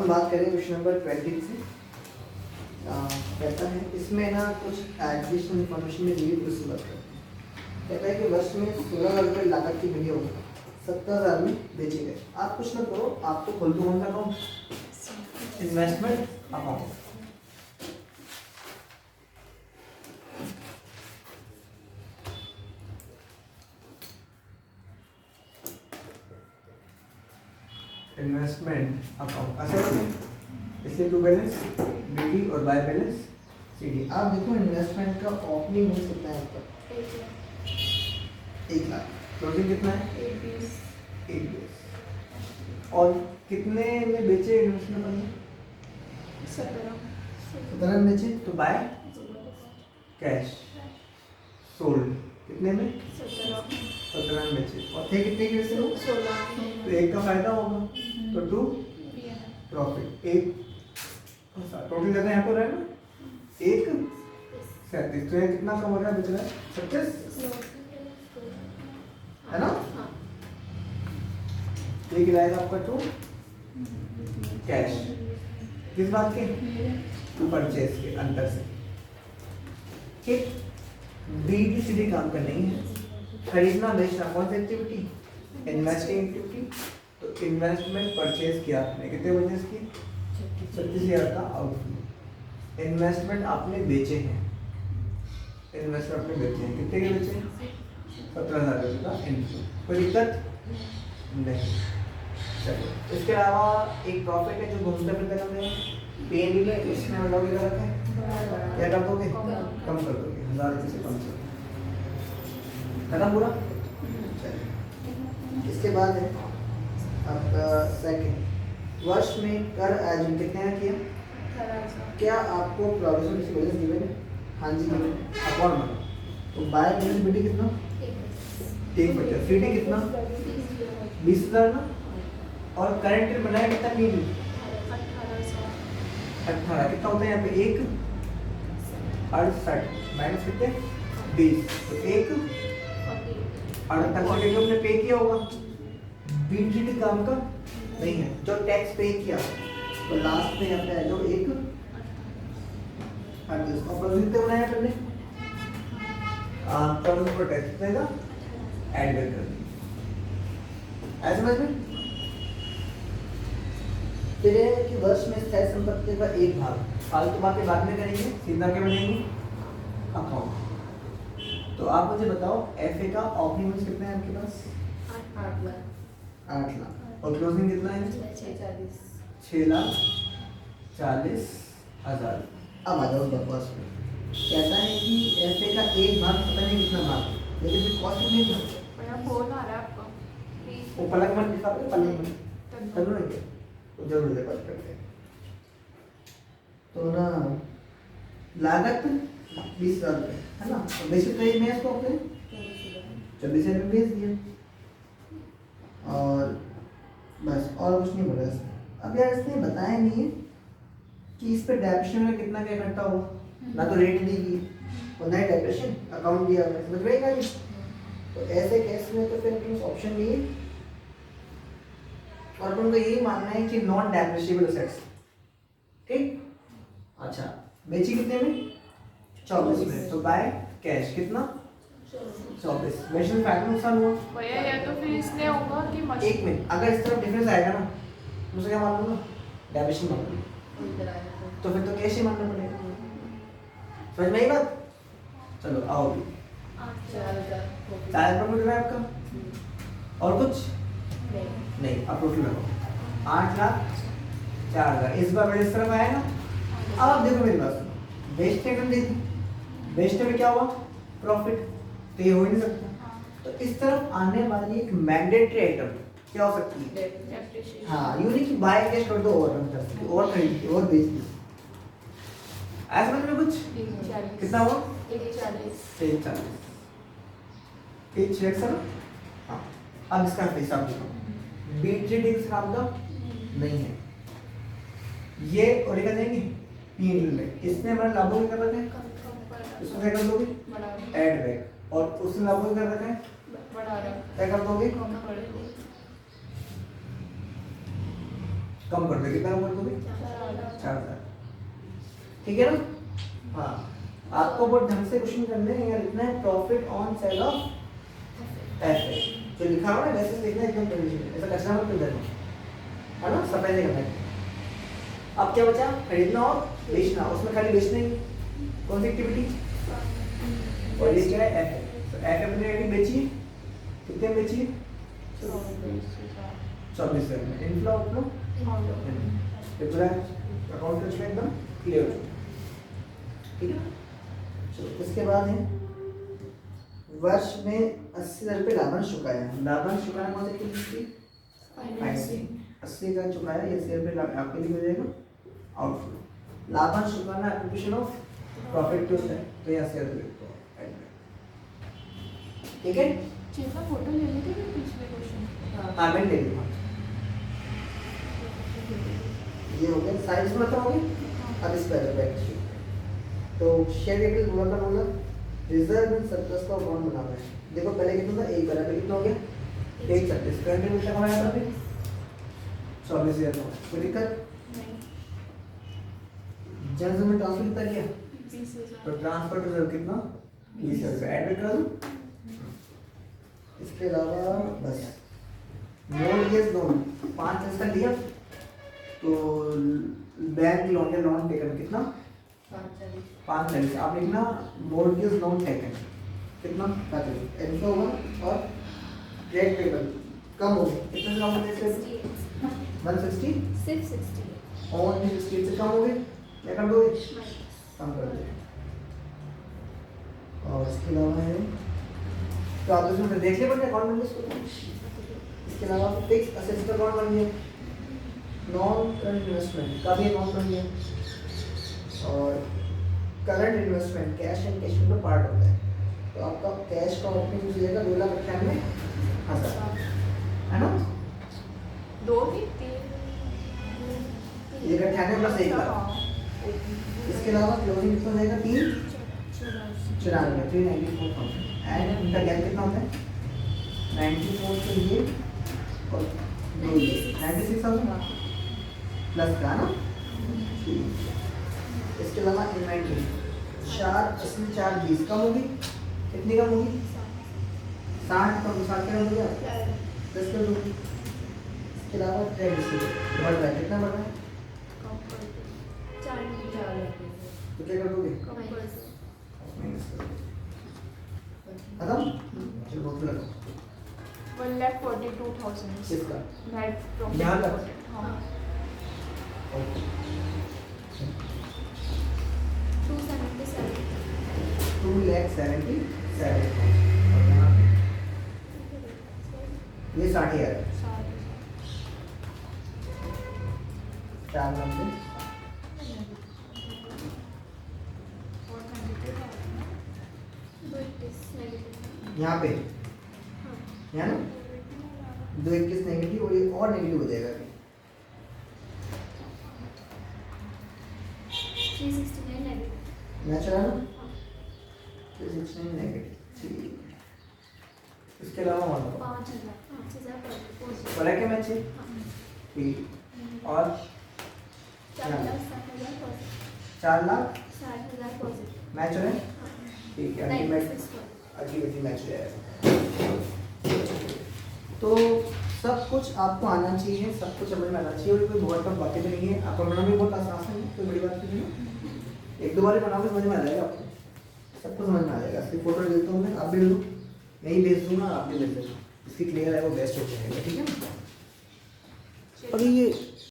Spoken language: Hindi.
हम बात करें क्वेश्चन नंबर 20 से। कहता है इसमें ना कुछ एडिशनल इन्फॉर्मेशन में दी हुई उससे बात करते हैं। कहता है कि वर्ष में 16,000 रुपये लागत की वीडियो 70,000 में बेचे गए। आप कुछ ना करो, आप तो खोल दो कौन सा account, investment account. Investment account asset, इसलिए टू बैलेंस बीडी और बाय बैलेंस सीडी। आप देखो इन्वेस्टमेंट का ओपनिंग हो सकता है आपका 1 लाख, क्लोजिंग कितना है 1 और कितने में बेचे इन्वेस्टमेंट में 17 में बेचे। तो बाय कैश सोल्ड कितने में 17 में बेचे और थे कितने के वैसे लोग 16। तो 1 का फायदा होगा तो 2 प्रॉफिट। 1 टोटल कितना यहाँ पर है ना 1 37। तो यहाँ कितना कम हो रहा है, बच रहा है 36 है ना। ये गिराएगा आपका 2 कैश किस बात के, टू परचेज के अंतर से। ठीक, बी की सीधी काम करनी है, खरीदना बेचना कौन सी एक्टिविटी, इन्वेस्टिंग एक्टिविटी। तो इन्वेस्टमेंट परचेज किया आपने, कितने परचेज किए 36,000 का आउटफ्लो। इन्वेस्टमेंट आपने बेचे हैं, इन्वेस्टमेंट आपने बेचे हैं, कितने के बेचे हैं 17,000 रुपये का इनफ्लो। कोई दिक्कत नहीं। चलिए इसके अलावा एक प्रॉफिट है जो घूमते फिरते करते हैं पीएनबी में, इसमें मतलब क्या रखा है, क्या कर दोगे कम कर दोगे 1,000 रुपये से कम से खत्म पूरा। चलिए इसके बाद है आपका सेकंड, वर्ष में कर आयोजन कितने हैं किया। क्या आपको प्रोविजन बैलेंस गिवन है, हाँ जी गिवन है, अकाउंट बना। तो बाय बैलेंस बीटी कितना 1 बचा, सीडी कितना 20,000 ना, और करंट बनाया कितना 18 कितना होता है यहाँ पे 1 68 माइनस कितने 20। तो 1 68 हमने पे किया होगा, बीटीडी काम का नहीं है, जो टैक्स पे किया तो लास्ट में यहाँ पे है जो 1 38 अपोजिट बनाया हमने तब उसको टैक्स कितने का ऐड कर दिया। ऐसे समझ में। फिर है कि वर्ष में स्थायी संपत्ति का एक भाग, फालतू बातें बाद में करेंगे, सीधा क्या बनेंगे अकाउंट। तो आप मुझे बताओ एफए का ओपनिंग बैलेंस कितना है आपके पास 8 लाख और क्लोजिंग कितना है 6,40,000। अब आ जाओ बकवास में, कहता है कि एफए का एक भाग पता नहीं कितना भाग, लेकिन फिर कॉस्ट नहीं है फोन आ रहा है आपका, वो पलक मन दिखा दे, पलक मन चलो नहीं तो जरूर है बात करते हैं। तो ना लागत 20,000 रुपये है ना, तो बेसिक कहीं में इसको अपने 24,000 में बेच दिया और बस, और कुछ नहीं बोला इसने। अब यार इसने बताया नहीं है कि इस पे डेप्रेशन में कितना क्या इकट्ठा होगा, ना तो रेट देगी और ना ही डेप्रेशन अकाउंट दिया हुआ है, समझ में आएगा। तो ऐसे केस में तो फिर ऑप्शन नहीं है और उनको यही मानना है कि नॉन डेप्रिशिएबल असेट्स। ठीक, अच्छा बेची कितने में 24 में, तो बाय कैश कितना 24। वैसे फायदा नुकसान हुआ भैया, या तो फिर इसलिए होगा कि एक मिनट, अगर इस तरफ डिफरेंस आएगा ना मुझे क्या मान लूंगा डेबिशन मान लूंगा, तो फिर तो कैश ही मानना पड़ेगा। समझ में आई बात। चलो आओ भी 4,000 प्रॉफिट है आपका और कुछ नहीं। अब टोटल लगाओ 8,04,000। इस बार बड़े इस तरफ आया ना। अब आप देखो मेरी बात सुनो, बेचने में देखो, बेचने में क्या हुआ प्रॉफिट, तो ये हो ही नहीं सकता। तो इस तरफ आने वाली एक मैंडेटरी आइटम क्या हो सकती है, हाँ यूं नहीं कि बाय कैश कर दो और कर सकती और खरीद और बेच दी। ऐसा समझ में कुछ कितना हुआ 1,40 1,6 सर। हाँ अब इसका हिसाब देखो, बीटीडी किस काम का नहीं है, ये और क्या देंगे पीएनएल में, इसने हमारा लाभों क्या कर रखा है, इसको क्या कर दोगे ऐड बैक, और उसने लाभों क्या कर रखा है क्या कर दोगे कम कर दो, कितना कम कर दोगे? 4000। ठीक है ना? हाँ, आपको बहुत ढंग से क्वेश्चन करने हैं। यहाँ लिखना है profit on sale of asset, जो लिखा हुआ है वैसे लिखना है, एकदम कंडीशन, ऐसा कचरा मत कर देना, है ना? सब ऐसे करना है। अब क्या बचा? खरीदना और बेचना। उसमें खाली बेचना ही, कौन सी एक्टिविटी? और ये क्या है? एफ। तो एफ अपनी आईडी बेची, कितने में बेची? 24,000 में। इनफ्लो आउटफ्लो ये पूरा अकाउंट में एकदम क्लियर हो, ठीक है? चलो इसके बाद है वर्ष में 80,000 रुपये लाभांश चुकाया। लाभांश चुकाना कौन सी एक्टिविटी? फाइनेंसिंग। 80,000 चुकाया, ये 80,000 रुपये आपके लिए हो जाएगा आउटफ्लो। लाभांश चुकाना एप्लीकेशन ऑफ प्रॉफिट टू है, तो यहाँ से ठीक है? चेतना फोटो ले लेते हैं पिछले क्वेश्चन। हाँ मैं ले लूँगा। ये हो गया साइंस में, बताओगे? अब इस पर बैक तो शेयर कैपिटल पूरा का होगा, रिजर्व एंड सरप्लस का अकाउंट बनाना है। देखो पहले कितना था? 1 बराबर कितना हो गया? 136। करंट में कितना हमारा था? 24,000। कोई दिक्कत? जनरल में ट्रांसफर कितना किया? 20,000। तो ट्रांसफर रिजर्व कितना? 20,000 ऐड कर दूं। इसके अलावा बस मॉर्गेज लोन 5 का लिया, तो बैंक लोन या लोन टेकन कितना? 5 आप लिखना मॉर्गेज लोन टेकन कितना? 5 ऐसा होगा। और रेट पेबल कम हो गया, कितना कम हो गया? 160 660 और 60 से कम हो गए, क्या कर दोगे? कम कर दो। और इसके अलावा है तो आप इसमें देख ले पड़े अकाउंट में इसको। इसके अलावा फिक्स असेट्स का अकाउंट बन गया, नॉन करंट इन्वेस्टमेंट का भी अकाउंट बन गया, और current investment cash and cash का पार्ट होता है। तो आपका कैश का ओपनिंग हो जाएगा 2,98,000, है ना? 2 की 3 ये 98 प्लस 1 लाख। इसके अलावा क्लोजिंग कितना हो जाएगा? 394 394,000। एंड इनका गैप कितना होता है? 94 से ये और 96,000 प्लस का ना। इसके अलावा इन्वेंट्री 4 4 20 कम होगी, कितनी कम होगी? 60 कम, 60 कम हो गया 10 कर दूँगी। इसके अलावा ट्रेड रिसीव बढ़ रहा है, कितना बढ़ रहा है? तो क्या कर दोगे? खत्म? चलो बहुत लगा 1,42,000 इसका नेट प्रॉफिट। यहाँ तक? हाँ। ओके 277 2,77,000 और यहाँ पे ये 60,000 है। 4 नंबर यहाँ पे, यहाँ ना 2,21 नेगेटिव, और ये और नेगेटिव हो जाएगा। 369 नेगेटिव। मैच रहा ना? 369 नेगेटिव, ठीक है। इसके अलावा मान लो 5,000 फर्क है मैच है, ठीक। और 4,60,000 4,60,000 पॉजिटिव मैच हो रहे हैं, ठीक है। अल्टीमेटली मैच हो जाएगा। तो सब कुछ आपको आना चाहिए, सब कुछ समझ में आना चाहिए, और कोई बहुत टफ बातें भी नहीं है। आपको बनाना भी बहुत आसान है, कोई बड़ी बात नहीं है। 1-2 बार बनाओगे समझ में आ जाएगा आपको, सबको समझ में आ जाएगा। इसकी फोटो देता हूँ मैं, आप भी ले लो, यही भेज दूँगा, आप भी भेज देना। इसकी क्लियर है वो बेस्ट हो जाएगा, ठीक है। अभी ये